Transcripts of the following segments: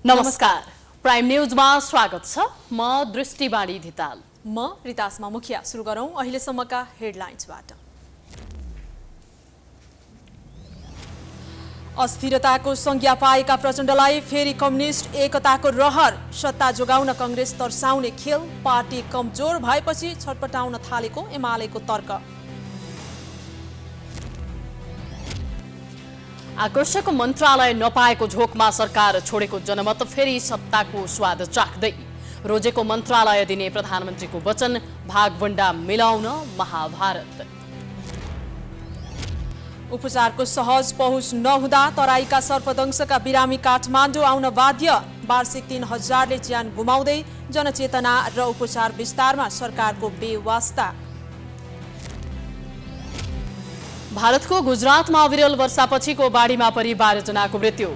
नमस्कार, प्राइम न्यूजमा स्वागत छ। म दृष्टिबाणी धिताल। म रितासमा मुखिया। सुरु गरौं अहिलेसम्मका हेडलाइन्सबाट। अस्थिरताको संज्ञा पाएका प्रचण्डलाई फेरि कम्युनिस्ट एकताको रहर। सत्ता जोगाउन कांग्रेस तर्साउने खेल। पार्टी कमजोर भएपछि छटपटाउन थालेको एमालेको तर्क। आकर्षक मन्त्रालय नपाएको झोकमा सरकार छोडेको जनमत फेरि सत्ताको स्वाद चाख्दै। रोजेको मन्त्रालय दिने प्रधानमन्त्रीको वचन। भागभण्डा मिलाउन महाभारत। उपचारको सहज पहुँच नहुँदा तराईका सर्पदंशका बिरामी काठमाडौँ आउन बाध्य। वार्षिक 3000ले ज्यान गुमाउँदै जनचेतना र उपचार विस्तारमा सरकारको बेवास्ता। भारतको गुजरातमा अविरल वर्षापछिको बाढीमा परि 12 जनाको मृत्यु।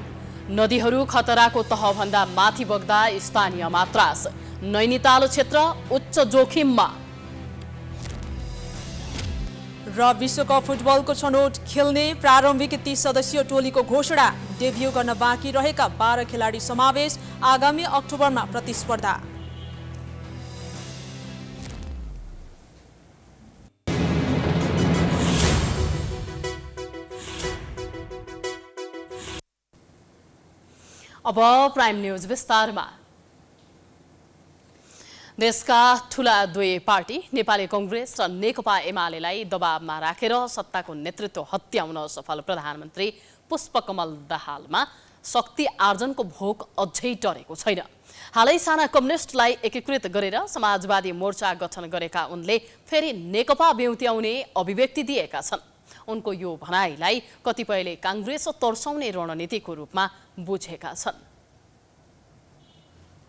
नदीहरू खतराको तहभन्दा माथि बग्दा स्थानीयमा त्रास। नैनीताल क्षेत्र उच्च जोखिममा। र विश्वकप फुटबलको छनौट खेल्ने प्रारम्भिक 30 सदस्यीय टोलीको घोषणा। डेब्यू गर्न बाँकी रहेका 12 खेलाडी समावेश। आगामी अक्टोबरमा प्रतिस्पर्धा। अब प्राइम न्यूज विस्तारमा। देशका ठूला दुई पार्टी नेपाली कांग्रेस र नेकपा एमालेलाई दबावमा राखेर सत्ताको नेतृत्व हत्याउन सफल प्रधानमन्त्री पुष्पकमल दाहालमा शक्ति आर्जनको भोक अझै टरेको छैन। हालै साना कम्युनिस्टलाई एकीकृत गरेर समाजवादी मोर्चा गठन गरेका उनले फेरि नेकपा बेउत्याउने अभिव्यक्ति दिएका छन्। उनको यो भनाइलाई कतिपयले कांग्रेस तर्साउने रणनीतिको रूपमा बुझेका छन्।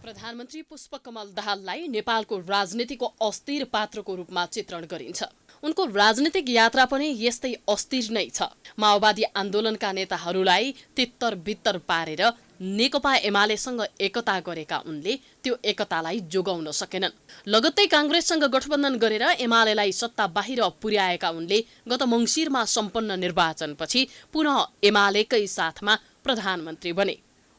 प्रधानमन्त्री पुष्पकमल दाहाललाई नेपालको राजनीतिको अस्थिर पात्रको रूपमा चित्रण गरिन्छ। उनको राजनीतिक यात्रा पनि यस्तै अस्थिर नै छ। माओवादी आन्दोलनका नेताहरूलाई तित्तर बित्तर पारेर नेकपा एमालेसँग एकता गरेका उनले त्यो एकतालाई जोगाउन सकेनन्। लगत्तै कांग्रेससँग गठबन्धन गरेर एमालेलाई सत्ता बाहिर पुर्याएका उनले गत मङ्सिरमा सम्पन्न निर्वाचनपछि पुनः एमालेकै साथमा प्रधानमन्त्री बने।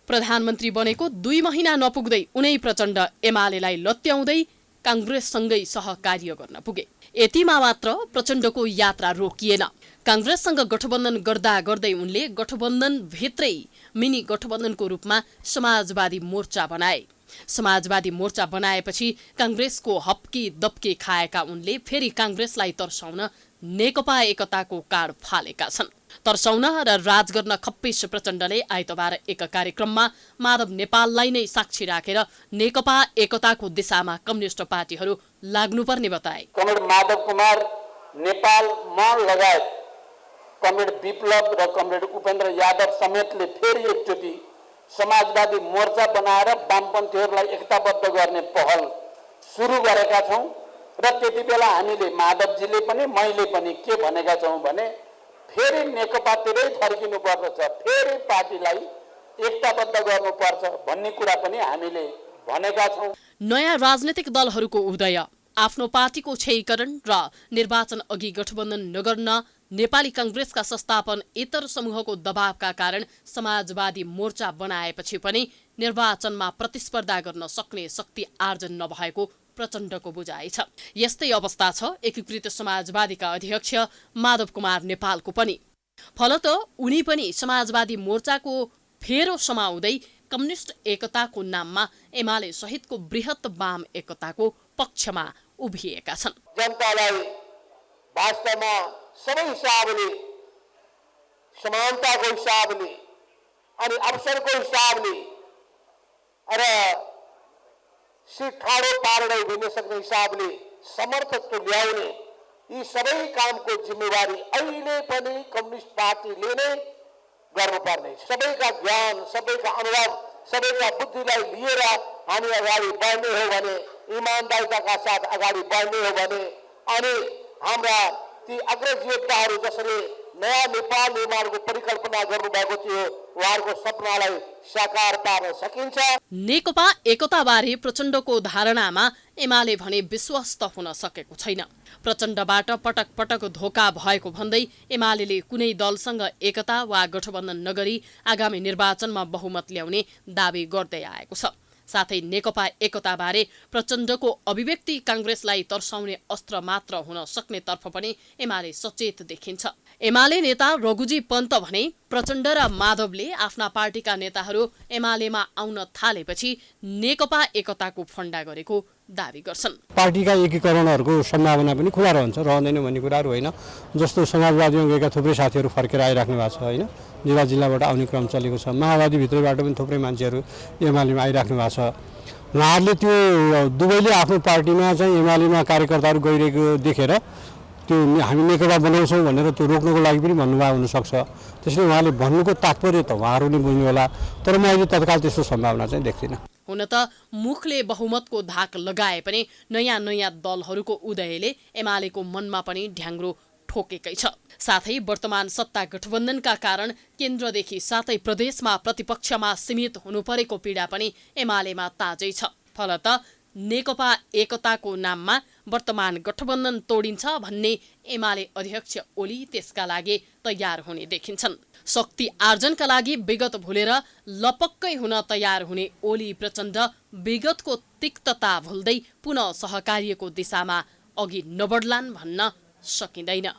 प्रधानमन्त्री बनेको 2 महिना नपुग्दै उनै प्रचण्ड एमालेलाई लत्याउँदै कांग्रेससँगै सहकार्य गर्न पुगे। यतिमा मात्र प्रचण्डको यात्रा रोकिएन। कांग्रेससँग गठबन्धन गर्दा गर्दै उनले गठबन्धन भित्रै मिनी गठबन्धनको रूपमा समाजवादी मोर्चा बनाए। समाजवादी मोर्चा बनाएपछि कांग्रेसको हप्की दप्की खाएका उनले फेरि कांग्रेसलाई तर्साउन नेकपा एकताको कार्ड फालेका छन्। तर्साउन र राज गर्न खप्पिस प्रचण्डले आइतबार एक कार्यक्रममा माधव नेपाललाई नै साक्षी राखेर नेकपा एकताको दिशामा कम्युनिस्ट पार्टीहरू लाग्नुपर्ने बताए। कमरेड माधव कुमार नेपाल म लगायत कमरेड विप्लव र कमरेड उपेन्द्र यादव समेतले फेरि एकचोटि समाजवादी मोर्चा बनाएर वामपन्थीहरूलाई एकताबद्ध गर्ने पहल सुरु गरेका छौं। र त्यति बेला हामीले माधवजीले पनि मैले पनि के भनेका छौं भने फेरि नेकपातिरै फर्किनु पर्दछ, फेरि पार्टीलाई एकताबद्ध गर्नुपर्छ भन्ने कुरा पनि हामीले भनेका छौं। नयाँ राजनीतिक दलहरूको उदय, आफ्नो पार्टीको क्षयीकरण र निर्वाचन अघि गठबन्धन नगर्न नेपाली कांग्रेसका संस्थापन इतर समूहको दबावका कारण समाजवादी मोर्चा बनाएपछि पनि निर्वाचनमा प्रतिस्पर्धा गर्न सक्ने शक्ति आर्जन नभएको प्रचण्डको बुझाइ छ। यस्तै अवस्था छ एकीकृत समाजवादीका अध्यक्ष माधव कुमार नेपालको पनि। फलत उनी पनि समाजवादी मोर्चाको फेरो समाउँदै कम्युनिस्ट एकताको नाममा एमाले सहितको बृहत वाम एकताको पक्षमा उभिएका छन्। जनतालाई वास्तवमा सबै हिसाबले समानताको हिसाबले अनि अवसरको हिसाबले र ठाडो पार्दै दिन सक्ने हिसाबले समर्थ तुल्याउने यी सबै कामको जिम्मेवारी अहिले पनि कम्युनिस्ट पार्टीले नै गर्नुपर्ने। सबैका ज्ञान, सबैका अनुभव, सबैका बुद्धिलाई लिएर हामी अगाडि बढ्ने हो भने, इमानदारिताका साथ अगाडि बढ्ने हो भने अनि हाम्रा ती अग्रज योद्धाहरू जसले नयाँ नेपाल निर्माणको परिकल्पना गर्नुभएको थियो उहाँहरूको सपनालाई साकार पार्न सकिन्छ। नेकपा एकताबारे प्रचण्डको धारणामा एमाले भने विश्वस्त हुन सकेको छैन। प्रचण्डबाट पटक पटक धोका भएको भन्दै एमाले कुनै दलसँग एकता वा गठबन्धन नगरी आगामी निर्वाचनमा बहुमत ल्याउने दावी गर्दै आएको छ। साथै नेकपा एकताबारे प्रचण्डको अभिव्यक्ति कांग्रेसलाई तर्साउने अस्त्र मात्र हुन सक्ने तर्फ पनि एमाले सचेत देखिन्छ। एमाले नेता रघुजी पन्त भने प्रचण्ड र माधवले आफ्ना पार्टीका नेताहरू एमालेमा आउन थालेपछि नेकपा एकताको फन्डा गरेको दावी गर्छन्। पार्टीका एकीकरणहरूको सम्भावना पनि खुला रहन्छ, रहँदैन भन्ने कुराहरू होइन। जस्तो समाजवादीमा गएका थुप्रै साथीहरू फर्केर आइराख्नु भएको छ होइन, जिल्ला जिल्लाबाट आउने क्रम चलेको छ। माओवादीभित्रबाट पनि थुप्रै मान्छेहरू एमालेमा आइराख्नु भएको छ। उहाँहरूले त्यो दुवैले आफ्नो पार्टीमा चाहिँ एमालेमा कार्यकर्ताहरू गइरहेको देखेर त्यो हामी नेकपा बनाउँछौँ भनेर त्यो रोक्नको लागि पनि भन्नुभएको हुनसक्छ। त्यसले उहाँले भन्नुको तात्पर्य त उहाँहरूले बुझ्नु होला, तर म अहिले तत्काल त्यस्तो सम्भावना चाहिँ देख्दिनँ। हुन त मुखले बहुमतको धाक लगाए पनि नयाँ नयाँ दलहरूको उदयले एमालेको मनमा पनि ढ्याङ्ग्रो ठोकेकै छ। साथै वर्तमान सत्ता गठबन्धनका कारण केन्द्रदेखि साथै प्रदेशमा प्रतिपक्षमा सीमित हुनु परेको पीडा पनि एमालेमा ताजै छ। फलत नेकपा एकताको नाममा वर्तमान गठबन्धन तोडिन्छ भन्ने एमाले अध्यक्ष ओली त्यसका लागि तयार हुने देखिन्छन्। शक्ति आर्जनका लागि विगत भुलेर लपक्कै हुन तयार हुने ओली प्रचण्ड विगतको तिक्तता भुल्दै पुनः सहकार्यको दिशामा अघि नबढ्लान् भन्न सकिँदैन।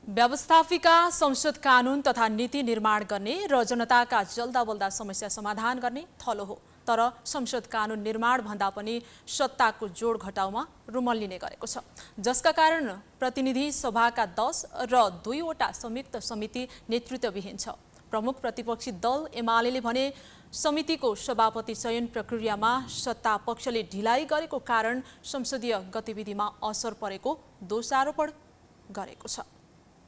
व्यवस्थापिका संसद कानून तथा नीति निर्माण गर्ने र जनताका जल्दा बल्दा समस्या समाधान गर्ने थलो हो, तर संसद कानून निर्माण भन्दा पनि सत्ताको जोड घटाउमा रुमल्लिने गरेको छ, जसका कारण प्रतिनिधि सभाका 10 र 2वटा संयुक्त समिति नेतृत्वविहीन छ। प्रमुख प्रतिपक्षी दल एमाले भने समितिको सभापति चयन प्रक्रियामा सत्ता पक्षले ढिलाइ गरेको कारण संसदीय गतिविधिमा असर परेको दोषारोपण गरेको छ।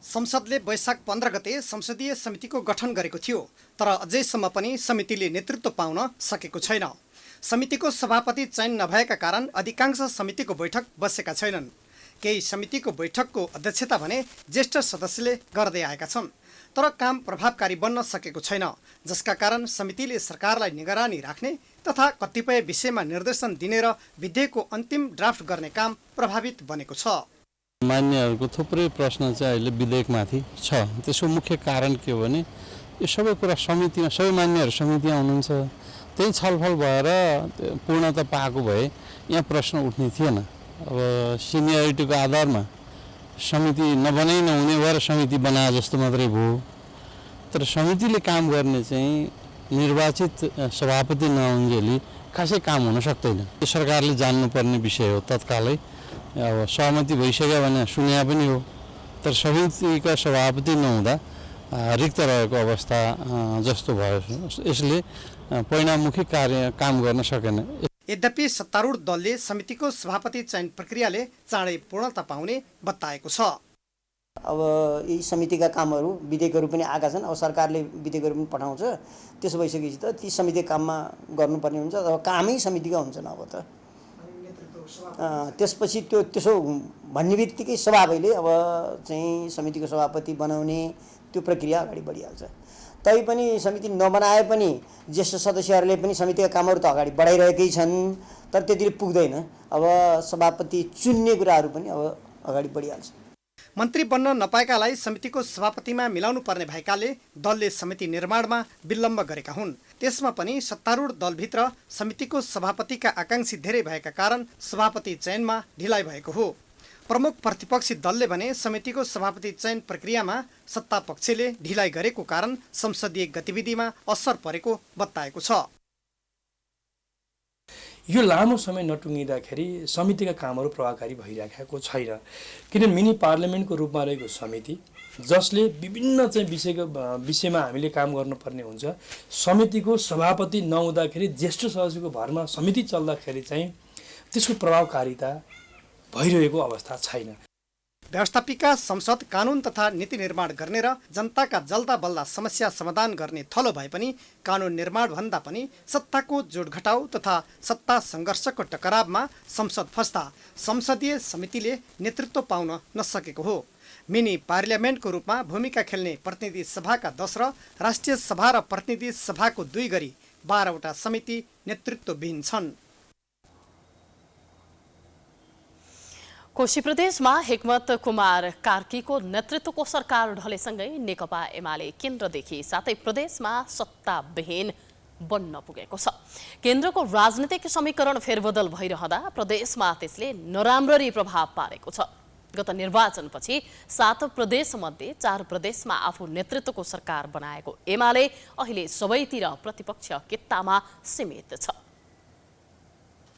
संसदले वैशाख 15 गते संसदीय समितिको गठन गरेको थियो, तर अझैसम्म पनि समितिले नेतृत्व पाउन सकेको छैन। समितिको सभापति चयन नभएका कारण अधिकांश समितिको बैठक बसेका छैनन्। केही समितिको बैठकको अध्यक्षता भने ज्येष्ठ सदस्यले गर्दै आएका छन्, तर काम प्रभावकारी बन्न सकेको छैन, जसका कारण समितिले सरकारलाई निगरानी राख्ने तथा कतिपय विषयमा निर्देशन दिने र विधेयकको अन्तिम ड्राफ्ट गर्ने काम प्रभावित बनेको छ। मान्यहरूको थुप्रै प्रश्न चाहिँ अहिले विधेयकमाथि छ। त्यसको मुख्य कारण के हो भने यो सबै कुरा समितिमा, सबै मान्यहरू समितिमा हुनुहुन्छ, त्यही छलफल भएर पूर्णता पाएको भए यहाँ प्रश्न उठ्ने थिएन। अब सिनियरिटीको आधारमा समिति नबनाइ नहुने भएर समिति बनाए जस्तो मात्रै भयो, तर समितिले काम गर्ने चाहिँ निर्वाचित सभापति नहुन्जेली खासै काम हुन सक्दैन। यो सरकारले जान्नुपर्ने विषय हो तत्कालै। अब सहमति भइसक्यो भने सुन्या पनि हो, तर समितिका सभापति नहुँदा रिक्त रहेको अवस्था जस्तो भयो। यसले परिणाममुखी काम गर्न सकेन। यद्यपि सत्तारूढ दलले समितिको सभापति चयन प्रक्रियाले चाँडै पूर्णता पाउने बताएको छ। अब यी समितिका कामहरू विधेयकहरू पनि आएका छन्, अब सरकारले विधेयकहरू पनि पठाउँछ। त्यसो भइसकेपछि त ती समिति काममा गर्नुपर्ने हुन्छ, अब कामै समितिका हुन्छन्। अब त त्यसपछि त्यसो भन्ने बित्तिकै सभापतिले अब चाहिँ समितिको सभापति बनाउने त्यो प्रक्रिया अगाडि बढिहाल्छ। तैपनि समिति नबनाए पनि ज्येष्ठ सदस्यहरूले पनि समितिका कामहरू त अगाडि बढाइरहेकै छन्, तर त्यतिले पुग्दैन। अब सभापति चुन्ने कुराहरू पनि अब अगाडि बढिहाल्छ। मन्त्री बन्न नपाएकालाई समितिको सभापतिमा मिलाउनु पर्ने भएकाले दलले समिति निर्माणमा विलम्ब गरेका हुन्। त्यसमा पनि सत्तारूढ दलभित्र समितिको सभापतिका आकांक्षी धेरै भएका कारण सभापति चयनमा ढिलाइ भएको हो। प्रमुख प्रतिपक्षी दलले भने समितिको सभापति चयन प्रक्रियामा सत्ता पक्षले ढिलाइ गरेको कारण संसदीय गतिविधिमा असर परेको बताएको छ। यो लामो समय नटुङ्गिँदाखेरि समितिका कामहरू प्रभावकारी भइरहेको छैन, किनभने मिनी पार्लियामेन्टको रूपमा रहेको समिति जसले विभिन्न चाहिँ विषयमा हामीले काम गर्नुपर्ने हुन्छ। समितिको सभापति नहुँदाखेरि ज्येष्ठ सदस्यको भरमा समिति चल्दाखेरि चाहिँ त्यसको प्रभावकारिता भइरहेको अवस्था छैन। व्यवस्थापिका संसद कानून तथा नीति निर्माण गर्ने र जनताका जल्दा बल्दा समस्या समाधान गर्ने थलो भए पनि कानून निर्माण भन्दा पनि सत्ताको जोडघटाउ तथा सत्ता सङ्घर्षको टकरावमा संसद फस्दा संसदीय समितिले नेतृत्व पाउन नसकेको हो। मिनी पार्लियामेन्टको रूपमा भूमिका खेल्ने प्रतिनिधि सभाका 10 र राष्ट्रिय सभा र प्रतिनिधि सभाको 2 गरी 12वटा समिति नेतृत्वविहीन छन्। कोशी प्रदेशमा हिक्मत कुमार कार्कीको नेतृत्वको सरकार ढलेसँगै नेकपा एमाले केन्द्रदेखि साथै प्रदेशमा सत्ताविहीन बन्न पुगेको छ। केन्द्रको राजनीतिक समीकरण फेरबदल भइरहँदा प्रदेशमा त्यसले नराम्ररी प्रभाव पारेको छ। गत निर्वाचनपछि 7 प्रदेशमध्ये 4 प्रदेशमा आफू नेतृत्वको सरकार बनाएको एमाले अहिले सबैतिर प्रतिपक्ष कित्तामा सीमित छ।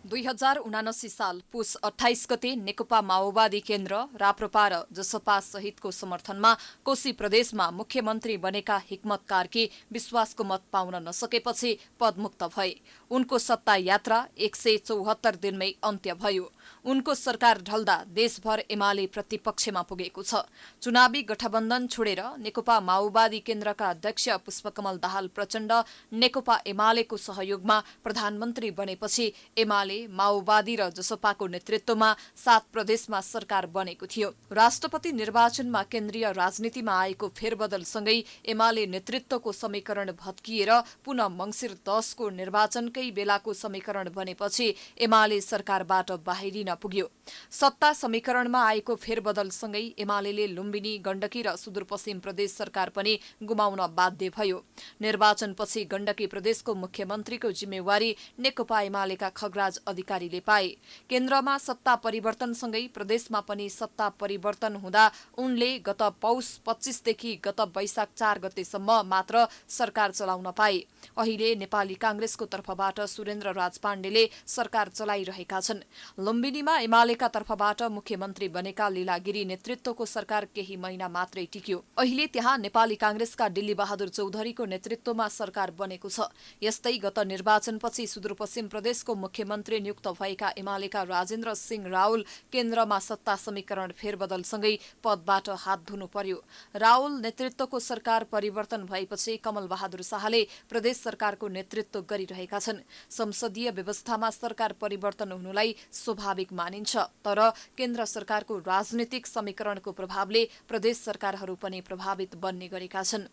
2079 साल पुस 28 गते नेकपा माओवादी केन्द्र राप्रपा र जसपा सहितको समर्थनमा कोशी प्रदेशमा मुख्यमन्त्री बनेका हिक्मत कार्की विश्वासको मत पाउन नसकेपछि पदमुक्त भए। उनको सत्ता यात्रा 174 दिनमै अन्त्य भयो। उनको सरकार ढल्दा देशभर एमाले प्रतिपक्षमा पुगेको छ। चुनावी गठबन्धन छोडेर नेकपा माओवादी केन्द्रका अध्यक्ष पुष्पकमल दाहाल प्रचण्ड नेकपा एमालेको सहयोगमा प्रधानमन्त्री बनेपछि एमाले माओवादी र जसपाको नेतृत्वमा 7 प्रदेशमा सरकार बनेको थियो। राष्ट्रपति निर्वाचनमा केन्द्रीय राजनीतिमा आएको फेरबदलसँगै एमाले नेतृत्वको समीकरण भत्किएर पुनः मङ्सिर 10 को निर्वाचनकै बेलाको समीकरण बनेपछि एमाले सरकारबाट बाहिरिन पुग्यो। सत्ता समीकरणमा आएको फेरबदलसँगै एमाले लुम्बिनी, गण्डकी र सुदूरपश्चिम प्रदेश सरकार पनि गुमाउन बाध्य भयो। निर्वाचनपछि गण्डकी प्रदेशको मुख्यमन्त्रीको जिम्मेवारी नेकपा एमालेका खगराज अधिकारीले पाए। केन्द्रमा सत्ता परिवर्तनसँगै प्रदेशमा पनि सत्ता परिवर्तन हुँदा उनले गत पौष 25 देखि गत वैशाख 4 गतेसम्म मात्र सरकार चलाउन पाए। अहिले नेपाली कांग्रेसको तर्फबाट सुरेन्द्र राज पाण्डेले सरकार चलाइरहेका छन्। लुम्बिनीमा एमालेका तर्फबाट मुख्यमन्त्री बनेका लीला गिरी नेतृत्वको सरकार केही महिना मात्रै टिक्यो। अहिले त्यहाँ नेपाली कांग्रेसका डिल्ली बहादुर चौधरीको नेतृत्वमा सरकार बनेको छ। यस्तै गत निर्वाचनपछि सुदूरपश्चिम प्रदेशको मुख्यमन्त्री नियुक्त भएका एमालेका राजेन्द्र सिंह राउल केन्द्रमा सत्ता समीकरण फेरबदलसँगै पदबाट हात धुनु पर्यो। राउल नेतृत्वको सरकार परिवर्तन भएपछि कमल बहादुर शाहले प्रदेश सरकारको नेतृत्व गरिरहेका छन्। संसदीय व्यवस्थामा सरकार परिवर्तन हुनुलाई स्वाभाविक मानिन्छ, तर केन्द्र सरकारको राजनीतिक समीकरणको प्रभावले प्रदेश सरकारहरू पनि प्रभावित बन्ने गरेका छन्।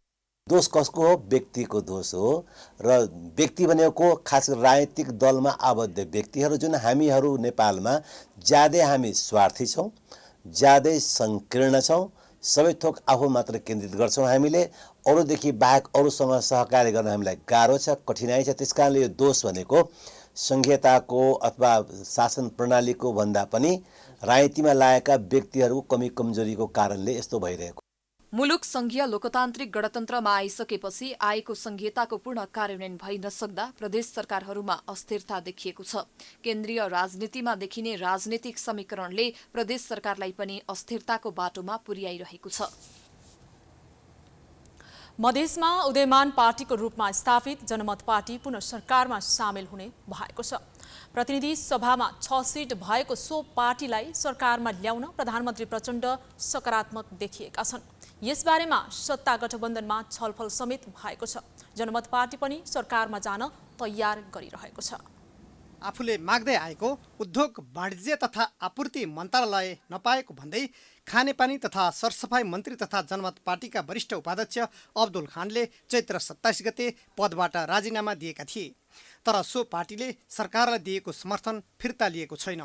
दोष कसको हो? व्यक्तिको दोष हो र व्यक्ति भनेको खास राजनीतिक दलमा आबद्ध व्यक्तिहरू जुन हामीहरू नेपालमा ज्यादै हामी स्वार्थी छौँ, ज्यादै संकीर्ण छौँ, सबै थोक आफू मात्र केन्द्रित गर्छौँ। हामीले अरूदेखि बाहेक अरूसँग सहकार्य गर्न हामीलाई गाह्रो छ, कठिनाइ छ। त्यसकारणले यो दोष भनेको संघीयताको अथवा शासन प्रणालीको भन्दा पनि राजनीतिमा लागेका व्यक्तिहरूको कमी कमजोरीको कारणले यस्तो भइरहेको। मुलुक संघीय लोकतान्त्रिक गणतन्त्रमा आइसकेपछि आएको संघीयताको पूर्ण कार्यान्वयन भइ नसक्दा प्रदेश सरकारहरूमा अस्थिरता देखिएको छ। केन्द्रीय राजनीतिमा देखिने राजनीतिक समीकरणले प्रदेश सरकारलाई पनि अस्थिरताको बाटोमा पुर्याइरहेको छ। मधेसमा उदयमान पार्टीको रूपमा स्थापित जनमत पार्टी पुनः सरकारमा सामेल हुने भएको छ। प्रतिनिधि सभामा 6 सिट भएको सो पार्टीलाई सरकारमा ल्याउन प्रधानमन्त्री प्रचण्ड सकारात्मक देखिएका छन्। यसबारेमा सत्ता गठबन्धनमा छलफल समेत भएको छ। जनमत पार्टी पनि सरकारमा जान तयार गरिरहेको छ। आफूले माग्दै आएको उद्योग वाणिज्य तथा आपूर्ति मन्त्रालय नपाएको भन्दै खानेपानी तथा सरसफाई मन्त्री तथा जनमत पार्टीका वरिष्ठ उपाध्यक्ष अब्दुल खानले चैत्र 27 गते पदबाट राजीनामा दिएका थिए। तर सो पार्टीले सरकारलाई दिएको समर्थन फिर्ता लिएको छैन।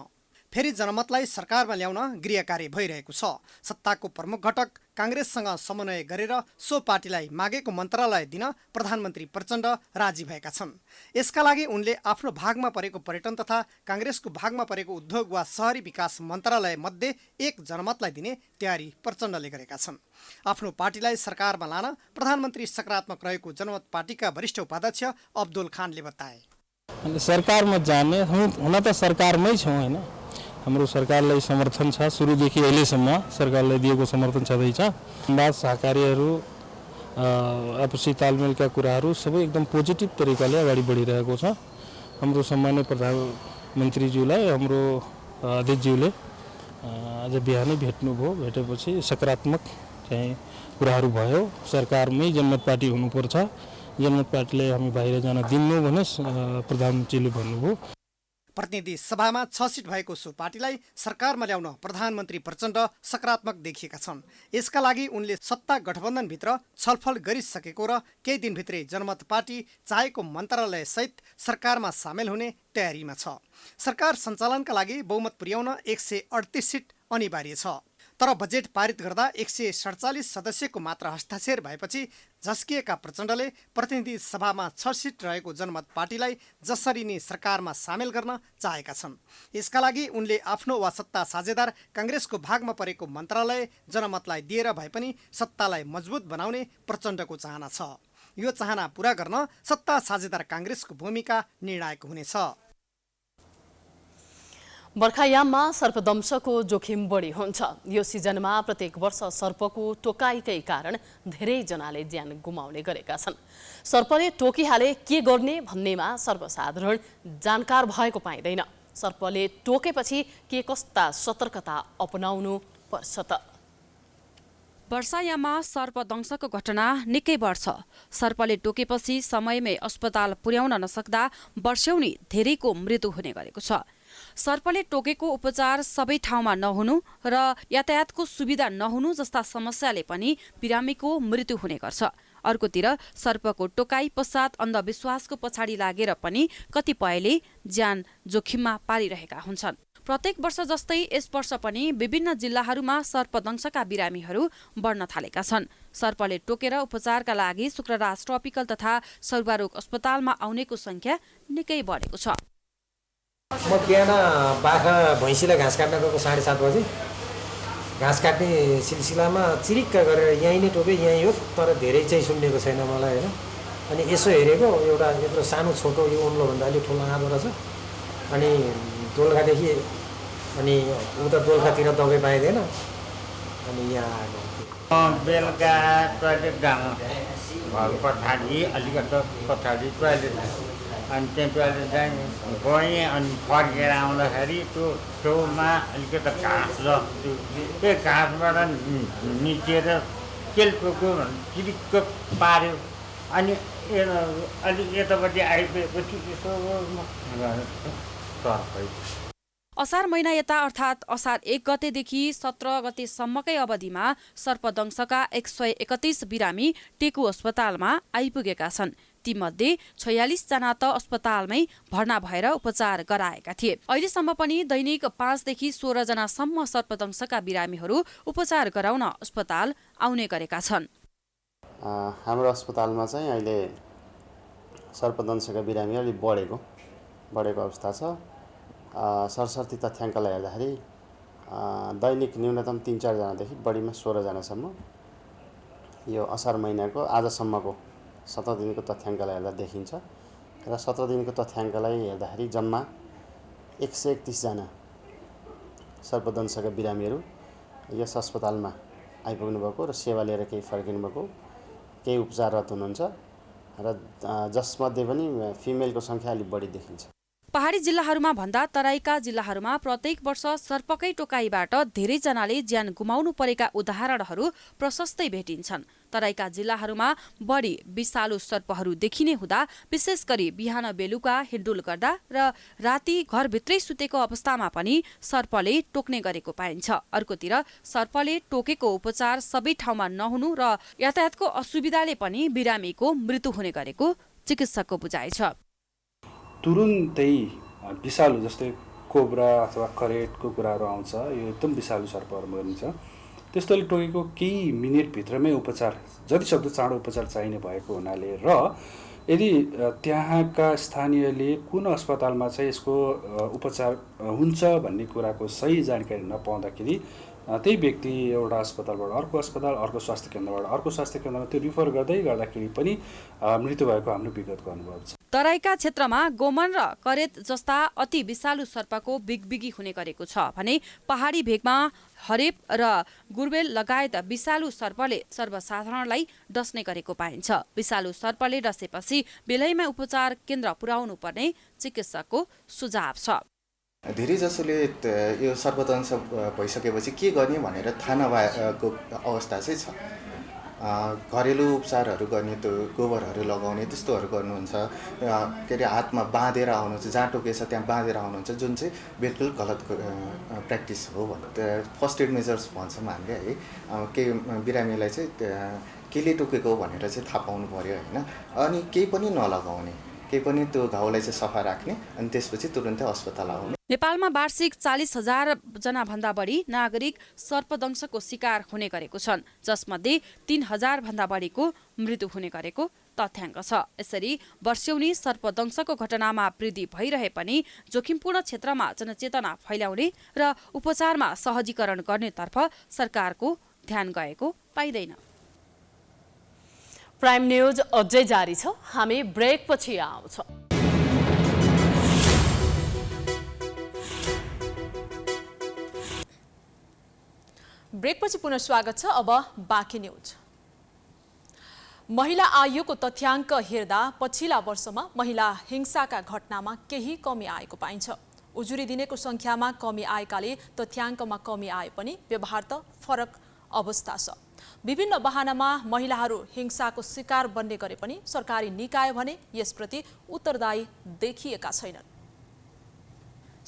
फेरि जनमतलाई सरकारमा ल्याउन गृह कार्य भइरहेको छ। सत्ताको प्रमुख घटक कांग्रेससँग समन्वय गरेर सो पार्टीलाई मागेको मन्त्रालय दिन प्रधानमन्त्री प्रचण्ड राजी भएका छन्। यसका लागि उनले आफ्नो भागमा परेको पर्यटन तथा कांग्रेसको भागमा परेको उद्योग वा शहरी विकास मन्त्रालय मध्ये एक जनमतलाई दिने तयारी प्रचण्डले गरेका छन्। आफ्नो पार्टीलाई सरकारमा लान प्रधानमन्त्री सकारात्मक रहेको जनमत पार्टीका वरिष्ठ उपाध्यक्ष अब्दुल खानले बताए। सरकारमा जाने हुन त सरकारमै छौँ हैन, हाम्रो सरकारलाई समर्थन छ। सुरुदेखि अहिलेसम्म सरकारलाई दिएको समर्थन छँदैछ। संवाद सहकार्यहरू आपसी तालमेलका कुराहरू सबै एकदम पोजिटिभ तरिकाले अगाडि बढिरहेको छ। हाम्रो सम्माननीय प्रधानमन्त्रीज्यूलाई हाम्रो अध्यक्षज्यूले आज बिहानै भेट्नुभयो। भेटेपछि सकारात्मक चाहिँ कुराहरू भयो। सरकारमै जनमत पार्टी हुनुपर्छ, जनमत पार्टीले हामी बाहिर जान दिन्नौँ भने प्रधानमन्त्रीले भन्नुभयो। प्रतिनिधि सभामा 6 सिट भएको सो पार्टीलाई सरकारमा ल्याउन प्रधानमन्त्री प्रचण्ड सकारात्मक देखिएका छन्। यसका लागि उनले सत्ता गठबन्धनभित्र छलफल गरिसकेको र केही दिनभित्रै जनमत पार्टी चाहेको मन्त्रालय सहित सरकारमा सामेल हुने तयारीमा छ। सरकार सञ्चालनका लागि बहुमत पुर्याउन 138 सिट अनिवार्य छ। तर बजेट पारित गर्दा 147 सदस्यको मात्र हस्ताक्षर भएपछि झस्किएका प्रचण्डले प्रतिनिधि सभामा 6 सिट रहेको जनमत पार्टीलाई जसरी नै सरकारमा सामेल गर्न चाहेका छन्। यसका लागि उनले आफ्नो वा सत्ता साझेदार काङ्ग्रेसको भागमा परेको मन्त्रालय जनमतलाई दिएर भए पनि सत्तालाई मजबुत बनाउने प्रचण्डको चाहना छ। यो चाहना पूरा गर्न सत्ता साझेदार काङ्ग्रेसको भूमिका निर्णायक हुनेछ। बर्खायाममा सर्पदंशको जोखिम बढी हुन्छ। यो सिजनमा प्रत्येक वर्ष सर्पको टोकाइकै कारण धेरैजनाले ज्यान गुमाउने गरेका छन्। सर्पले टोकिहाले के गर्ने भन्नेमा सर्वसाधारण जानकार भएको पाइँदैन। सर्पले टोकेपछि के कस्ता सतर्कता अपनाउनु पर्छ त? वर्षायाममा सर्पदंशको घटना निकै बढ्छ। सर्पले टोकेपछि समयमै अस्पताल पुर्याउन नसक्दा वर्षौनी धेरैको मृत्यु हुने गरेको छ। सर्पले टोकेको उपचार सबै ठाउँमा नहुनु र यातायातको सुविधा नहुनु जस्ता समस्याले पनि बिरामीको मृत्यु हुने गर्छ। अर्कोतिर सर्पको टोकाई पश्चात अन्धविश्वासको पछाडि लागेर पनि कतिपयले ज्यान जोखिममा पारिरहेका हुन्छन्। प्रत्येक वर्ष जस्तै यस वर्ष पनि विभिन्न जिल्लाहरूमा सर्पदंशका बिरामीहरू बढ्न थालेका छन्। सर्पले टोकेर उपचारका लागि शुक्रराज ट्रपिकल तथा सरुवारोग अस्पतालमा आउनेको संख्या निकै बढेको छ। म बिहान बाख्रा भैँसीलाई घाँस काट्न गएको 7:30 बजे घाँस काट्ने सिलसिलामा चिरिक्क गरेर यहीँ नै टोक्यो, यहीँ हो, तर धेरै चाहिँ सुन्नेको छैन मलाई होइन। अनि यसो हेरेको एउटा यत्रो सानो छोटो यो उन्लोभन्दा अलिक ठुलो आँधो रहेछ। अनि दोलखादेखि अनि उता दोलखातिर दबाई पाइँदैन। अनि यहाँ आएको बेलुका टोइलेट जानु घर पछाडि अलिकति पछाडि टोइलेट, अनि त्यहाँ टोइलेट गएँ। अनि फर्केर आउँदाखेरि त्यो छेउमा अलिकति घाँस छ, त्यो घाँसबाट निचेर केल टोक्यो भने चिरिक्क पार्यो। अनि अलिक यतापट्टि आइपुगेपछि यसो सर्पै। असार महिना यता अर्थात् असार 1 गतेदेखि 17 गतेसम्मकै अवधिमा सर्पदंशका 131 बिरामी टेकु अस्पतालमा आइपुगेका छन्। तीमध्ये 46 जना त अस्पतालमै भर्ना भएर उपचार गराएका थिए। अहिलेसम्म पनि दैनिक 5 देखि 16 जनासम्म सर्पदंशका बिरामीहरू उपचार गराउन अस्पताल आउने गरेका छन्। हाम्रो अस्पतालमा चाहिँ अहिले सर्पदंशका बिरामी अलि बढेको अवस्था छ। सरसर्ती तथ्याङ्कलाई हेर्दाखेरि दैनिक न्यूनतम 3-4 जनादेखि बढीमा 16 जनासम्म यो असार महिनाको आजसम्मको 17 दिनको तथ्याङ्कलाई हेर्दा देखिन्छ। र 17 दिनको तथ्याङ्कलाई हेर्दाखेरि जम्मा 131 जना सर्पदंशका बिरामीहरू यस अस्पतालमा आइपुग्नु भएको र सेवा लिएर केही फर्किनु भएको, केही उपचाररत हुनुहुन्छ र जसमध्ये पनि फिमेलको सङ्ख्या अलिक बढी देखिन्छ। पहाडी जिल्लाहरूमा भन्दा तराईका जिल्लाहरूमा प्रत्येक वर्ष सर्पकै टोकाइबाट धेरैजनाले ज्यान गुमाउनु परेका उदाहरणहरू प्रशस्तै भेटिन्छन्। तराईका जिल्लाहरूमा बढी विषालु सर्पहरू देखिने हुँदा विशेष गरी बिहान बेलुका हिँडडुल गर्दा र राति घरभित्रै सुतेको अवस्थामा पनि सर्पले टोक्ने गरेको पाइन्छ। अर्कोतिर सर्पले टोकेको उपचार सबै ठाउँमा नहुनु र यातायातको असुविधाले पनि बिरामीको मृत्यु हुने गरेको चिकित्सकको बुझाइ छ। तुरुन्तै विषालु जस्तै कोब्रा अथवा करेटको कुराहरू आउँछ, यो एकदम विषालु सर्पहरू भनिन्छ। त्यस्तोले टोकेको केही मिनेटभित्रमै उपचार जतिसक्दो चाँडो उपचार चाहिने भएको हुनाले र यदि त्यहाँका स्थानीयले कुन अस्पतालमा चाहिँ यसको उपचार हुन्छ भन्ने कुराको सही जानकारी नपाउँदाखेरि त्यही व्यक्ति एउटा अस्पतालबाट अर्को अस्पताल, अर्को स्वास्थ्य केन्द्रबाट अर्को स्वास्थ्य केन्द्रमा त्यो रिफर गर्दाखेरि पनि मृत्यु भएको हाम्रो विगतको अनुभव छ। तराईका क्षेत्रमा गोमन र करेत जस्ता अति विषालु सर्पको बिगबिगी हुने गरेको छ भने पहाडी भेगमा हरेप र गुर्बेल लगायत विषालु सर्पले सर्वसाधारणलाई डस्ने गरेको पाइन्छ। विषालु सर्पले डसेपछि बेलैमा उपचार केन्द्र पुर्याउनु पर्ने चिकित्सकको सुझाव छ। धेरैजसोले यो सर्पदंश भइसकेपछि के गर्ने भनेर थाहा नभएको अवस्था चाहिँ छ। घरेलु उपचारहरू गर्ने त्यो गोबरहरू लगाउने त्यस्तोहरू गर्नुहुन्छ के अरे हातमा बाँधेर आउनुहुन्छ जहाँ टोकेछ त्यहाँ बाँधेर आउनुहुन्छ जुन चाहिँ बिल्कुल गलत प्र्याक्टिस हो भनेर फर्स्ट एड मेजर्स भन्छौँ हामीले है केही बिरामीलाई चाहिँ केले टोकेको भनेर चाहिँ थाहा पाउनु पऱ्यो होइन अनि केही पनि नलगाउने केही पनि त्यो घाउलाई चाहिँ सफा राख्ने अनि त्यसपछि तुरुन्तै अस्पताल आउने। नेपालमा वार्षिक 40,000 जना भन्दा बढी नागरिक सर्पदंशको शिकार हुने गरेको छन्, जसमध्ये 3,000 भन्दा बढीको मृत्यु हुने गरेको तथ्याङ्क छ। यसरी वर्षौनी सर्पदंशको घटनामा वृद्धि भइरहे पनि जोखिमपूर्ण क्षेत्रमा जनचेतना फैल्याउने र उपचारमा सहजीकरण गर्नेतर्फ सरकारको ध्यान गएको पाइँदैन। प्राइम न्यूज अझै जारी छ, हामी ब्रेकपछि आउँछौँ। ब्रेकपछि पुनः स्वागत छ। अब बाँकी न्यूज। महिला आयोगको तथ्याङ्क हेर्दा पछिल्ला वर्षमा महिला हिंसाका घटनामा केही कमी आएको पाइन्छ। उजुरी दिनेको संख्यामा कमी आएकाले तथ्याङ्कमा कमी आए पनि व्यवहार त फरक अवस्था छ। विभिन्न बहानामा महिलाहरू हिंसाको शिकार बन्ने गरे पनि सरकारी निकाय भने यसप्रति उत्तरदायी देखिएका छैनन्।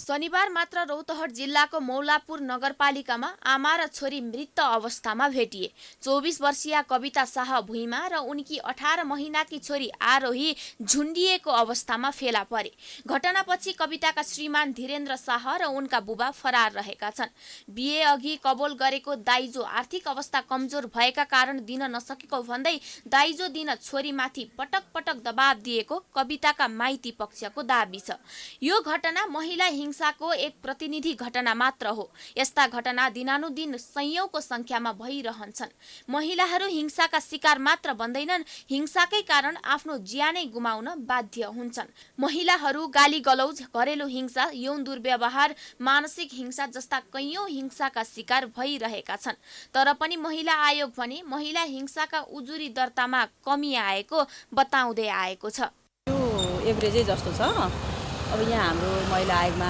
शनिबार मात्र रौतहट जिल्लाको मौलापुर नगरपालिकामा आमा र छोरी मृत अवस्थामा भेटिए। 24 वर्षीय कविता शाह भुइँमा र उनकी 18 महिनाकी छोरी आरोही झुन्डिएको अवस्थामा फेला परे। घटनापछि कविताका श्रीमान धीरेन्द्र शाह र उनका बुबा फरार रहेका छन्। बिहे अघि कबोल गरेको दाइजो आर्थिक अवस्था कमजोर भएका कारण दिन नसकेको भन्दै दाइजो दिन छोरीमाथि पटक पटक दबाब दिएको कविताका माइती पक्षको दाबी छ। यो घटना महिला हिंसाको एक प्रतिनिधि घटना मात्र हो। यस्ता घटना दिनानुदिन सयौंको संख्यामा भइरहन्छन्। महिलाहरू हिंसाका शिकार मात्र बन्दैनन्, हिंसाकै कारण आफ्नो ज्यानै गुमाउन बाध्य हुन्छन्। महिलाहरू गाली गलौज, घरेलु हिंसा, यौन दुर्व्यवहार, मानसिक हिंसा जस्ता कैयौं हिंसाका शिकार भइरहेका छन्। तर पनि महिला आयोग भने महिला हिंसाका उजुरी दर्तामा कमी आएको बताउँदै आएको छ। यो एभरेजै जस्तो छ। अब यहाँ हाम्रो महिला आयोगमा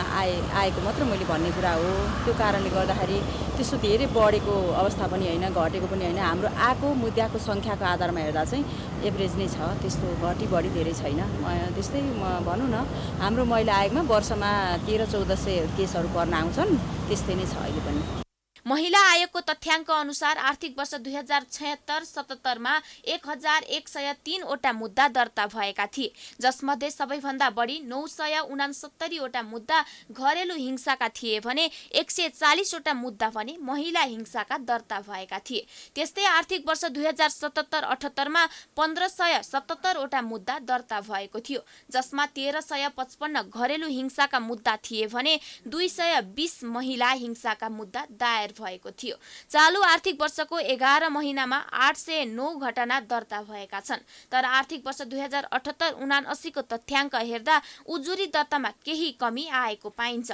आएको मात्र मैले भन्ने कुरा हो। त्यो कारणले गर्दाखेरि त्यस्तो धेरै बढेको अवस्था पनि होइन, घटेको पनि होइन। हाम्रो आएको मुद्दाको सङ्ख्याको आधारमा हेर्दा चाहिँ एभरेज नै छ, त्यस्तो घटी बढी धेरै छैन। त्यस्तै भनौँ न, हाम्रो महिला आयोगमा वर्षमा 1300-1400 केसहरू पर्न आउँछन्, त्यस्तै नै छ अहिले पनि। महिला आयोगको तथ्याङ्क अनुसार आर्थिक वर्ष 2076-77 मा 1103 वटा मुद्दा दर्ता भएका थिए, जसमध्ये सबैभन्दा बढी 969 वटा मुद्दा घरेलु हिंसाका थिए भने 140 वटा मुद्दा भने महिला हिंसाका दर्ता भएका थिए। त्यस्तै आर्थिक वर्ष 2077-78 मा 1577 वटा मुद्दा दर्ता भएको थियो, जसमा 1355 घरेलु हिंसाका मुद्दा थिए भने 220 महिला हिंसाका मुद्दा दायर भएको थियो। चालु आर्थिक वर्षको 11 महिनामा 809 घटना दर्ता भएका छन्। तर आर्थिक वर्ष 2078-79 को तथ्याङ्क हेर्दा उजुरी दर्तामा केही कमी आएको पाइन्छ।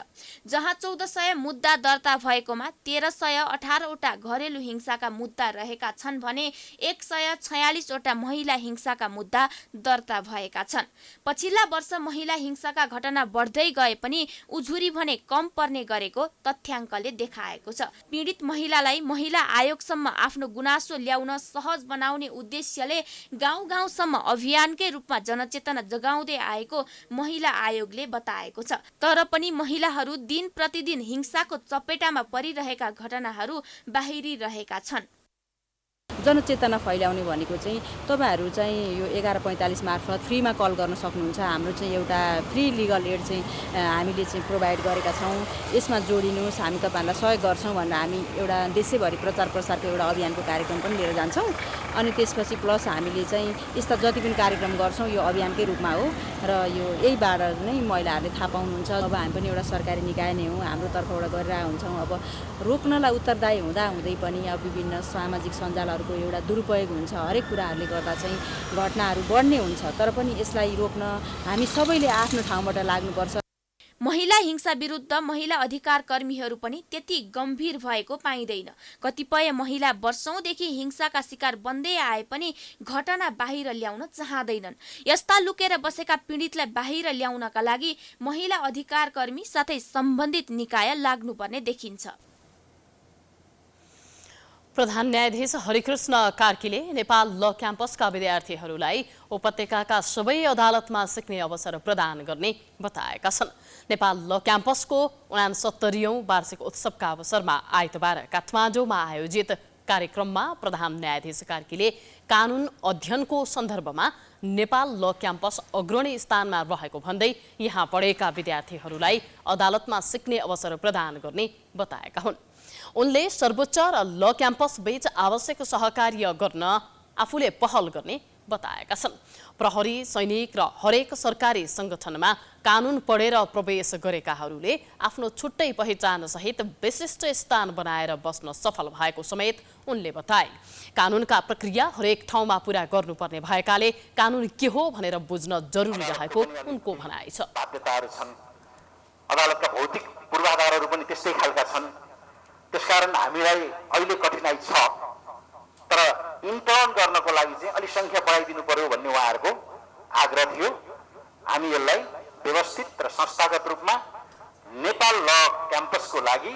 जहाँ 1400 मुद्दा दर्ता भएकोमा 1318 वटा घरेलु हिंसाका मुद्दा रहेका छन् भने 146 वटा महिला हिंसाका मुद्दा दर्ता भएका छन्। पछिल्ला वर्ष महिला हिंसाका घटना बढ्दै गए पनि उजुरी भने कम पर्ने गरेको तथ्याङ्कले देखाएको छ। पीडित महिलालाई महिला आयोगसम्म आफ्नो गुनासो ल्याउन सहज बनाउने उद्देश्यले गाउँ-गाउँसम्म अभियानकै रूपमा जनचेतना जगाउँदै आएको महिला आयोगले बताएको छ। तर पनि महिलाहरू दिन प्रतिदिन हिंसाको चपेटामा परिरहेका घटनाहरू बाहिरिरहेका छन्। जनचेतना फैलाउने भनेको चाहिँ तपाईहरू चाहिँ यो 1145 मार्फत फ्रीमा कल गर्न सक्नुहुन्छ। हाम्रो चाहिँ एउटा फ्री लिगल एड चाहिँ हामीले चाहिँ प्रोभाइड गरेका छौँ। यसमा जोडिनुहोस्, हामी तपाईहरुलाई सहयोग गर्छौँ भनेर हामी एउटा देशैभरि प्रचार प्रसारको एउटा अभियानको कार्यक्रम पनि लिएर जान्छौँ। अनि त्यसपछि प्लस हामीले चाहिँ यस्ता जति पनि कार्यक्रम गर्छौँ यो अभियानकै रूपमा हो र यो यहीबाट नै महिलाहरूले थाहा पाउनुहुन्छ। अब हामी पनि एउटा सरकारी निकाय नै हो, हाम्रो तर्फबाट गरिरहेका हुन्छौँ। अब रोक्नलाई उत्तरदायी हुँदा हुँदै पनि अब विभिन्न सामाजिक सञ्जालहरूको एउटा दुरुपयोग हुन्छ। हरेक कुराहरूले गर्दा चाहिँ घटनाहरू बढ्ने हुन्छ। तर पनि यसलाई रोक्न हामी सबैले आफ्नो ठाउँबाट लाग्नुपर्छ। महिला हिंसा विरुद्ध महिला अधिकार कर्मीहरू पनि त्यति गम्भीर भएको पाइँदैन। कतिपय महिला वर्षौंदेखि हिंसाका शिकार बन्दै आए पनि घटना बाहिर ल्याउन चाहँदैनन्। यस्ता लुकेर बसेका पीडितलाई बाहिर ल्याउनका लागि महिला अधिकार कर्मी साथै सम्बन्धित निकाय लाग्नुपर्ने देखिन्छ। प्रधान न्यायाधीश हरिकृष्ण कार्कीले नेपाल ल क्याम्पसका विद्यार्थीहरूलाई उपत्यकाका सबै अदालतमा सिक्ने अवसर प्रदान गर्ने बताएका छन्। नेपाल ल क्याम्पसको 69औं वार्षिक उत्सवका अवसरमा आइतबार काठमाडौँमा आयोजित कार्यक्रममा प्रधान न्यायाधीश कार्कीले कानुन अध्ययनको सन्दर्भमा नेपाल ल क्याम्पस अग्रणी स्थानमा रहेको भन्दै यहाँ पढेका विद्यार्थीहरूलाई अदालतमा सिक्ने अवसर प्रदान गर्ने बताएका हुन्। उनले सर्वोच्च र ल क्याम्पस बीच आवश्यक सहकार्य गर्न आफूले पहल गर्ने बताएका छन्। प्रहरी, सैनिक र हरेक सरकारी सङ्गठनमा कानुन पढेर प्रवेश गरेकाहरूले आफ्नो छुट्टै पहिचान सहित विशिष्ट स्थान बनाएर बस्न सफल भएको समेत उनले बताए। कानुनका प्रक्रिया हरेक ठाउँमा पूरा गर्नुपर्ने भएकाले कानुन के हो भनेर बुझ्न जरुरी रहेको उनको भनाइ छ। बाध्यताहरू छन्, अदालतका भौतिक पूर्वाधारहरू पनि त्यस्तै खालका छन्। त्यसकारण हामीलाई अहिले कठिनाइ छ, तर इन्टर्न गर्नको लागि चाहिँ अलि सङ्ख्या बढाइदिनु पर्यो भन्ने उहाँहरूको आग्रह थियो। हामी यसलाई व्यवस्थित र संस्थागत रूपमा नेपाल ल क्याम्पसको लागि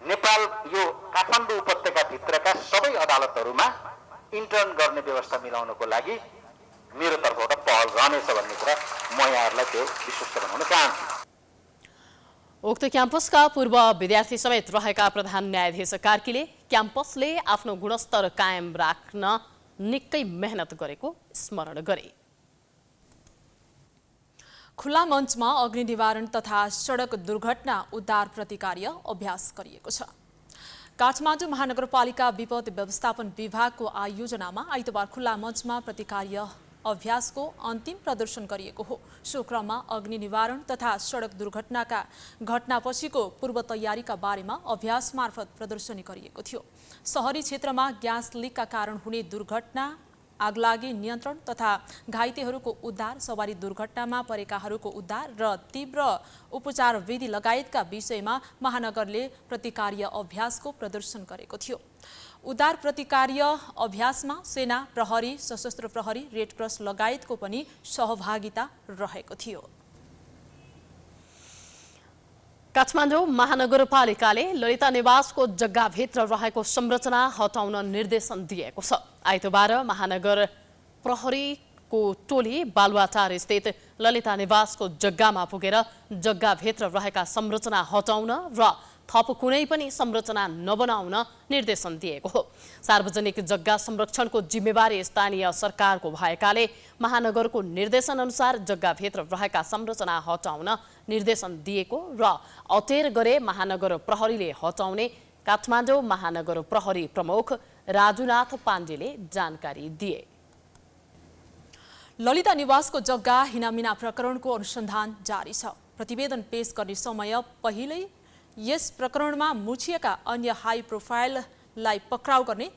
नेपाल यो काठमाडौँ उपत्यकाभित्रका सबै अदालतहरूमा इन्टर्न गर्ने व्यवस्था मिलाउनको लागि मेरो तर्फबाट पहल रहनेछ भन्ने कुरा म यहाँहरूलाई त्यो विश्वस्त बनाउन चाहन्छु। उक्त क्याम्पसका पूर्व विद्यार्थी समेत रहेका प्रधान न्यायाधीश कार्कीले क्याम्पसले आफ्नो गुणस्तर कायम राख्न निकै मेहनत गरेको स्मरण गरे। खुला मञ्चमा अग्नि निवारण तथा सडक दुर्घटना उद्धार प्रतिकार्य अभ्यास गरिएको छ। काठमाडौँ महानगरपालिका विपद व्यवस्थापन विभागको आयोजनामा आइतबार खुला मञ्चमा प्रतिकार्य अभ्यासको अन्तिम प्रदर्शन गरिएको हो। सो क्रममा अग्नि निवारण तथा सडक दुर्घटनाका घटनापछिको पूर्व तयारीका बारेमा अभ्यास मार्फत प्रदर्शनी गरिएको थियो। शहरी क्षेत्रमा ग्यास लिकका कारण हुने दुर्घटना, आगलागी नियन्त्रण तथा घाइतेहरूको उद्धार, सवारी दुर्घटनामा परेकाहरूको उद्धार र तीव्र उपचार विधि लगायतका विषयमा महानगरले प्रतिकार्य अभ्यासको प्रदर्शन गरेको थियो। उद्धार प्रतिकार्य अभ्यासमा सेना, प्रहरी, सशस्त्र प्रहरी, रेड क्रस लगायतको पनि सहभागिता रहेको थियो। काठमाडौँ महानगरपालिकाले ललिता निवासको जग्गाभित्र रहेको संरचना हटाउन निर्देशन दिएको छ। आइतबार महानगर प्रहरीको टोली बालुवाटार स्थित ललिता निवासको जग्गामा पुगेर जग्गाभित्र रहेका संरचना हटाउन र थप कुनै पनि संरचना नबनाउन निर्देशन दिएको हो। सार्वजनिक जग्गा संरक्षणको जिम्मेवारी स्थानीय सरकारको भएकाले महानगरको निर्देशन अनुसार जग्गाभित्र रहेका संरचना हटाउन निर्देशन दिएको र अटेर गरे महानगर प्रहरीले हटाउने काठमाडौँ महानगर प्रहरी प्रमुख राजुनाथ पाण्डेले जानकारी दिए। ललिता निवासको जग्गा हिनामिना प्रकरणको अनुसन्धान जारी छ। प्रतिवेदन पेश गर्ने समय पहिल्यै यस प्रकरणमा मुछिएका अन्य हाई प्रोफाइललाई पक्राउ गर्ने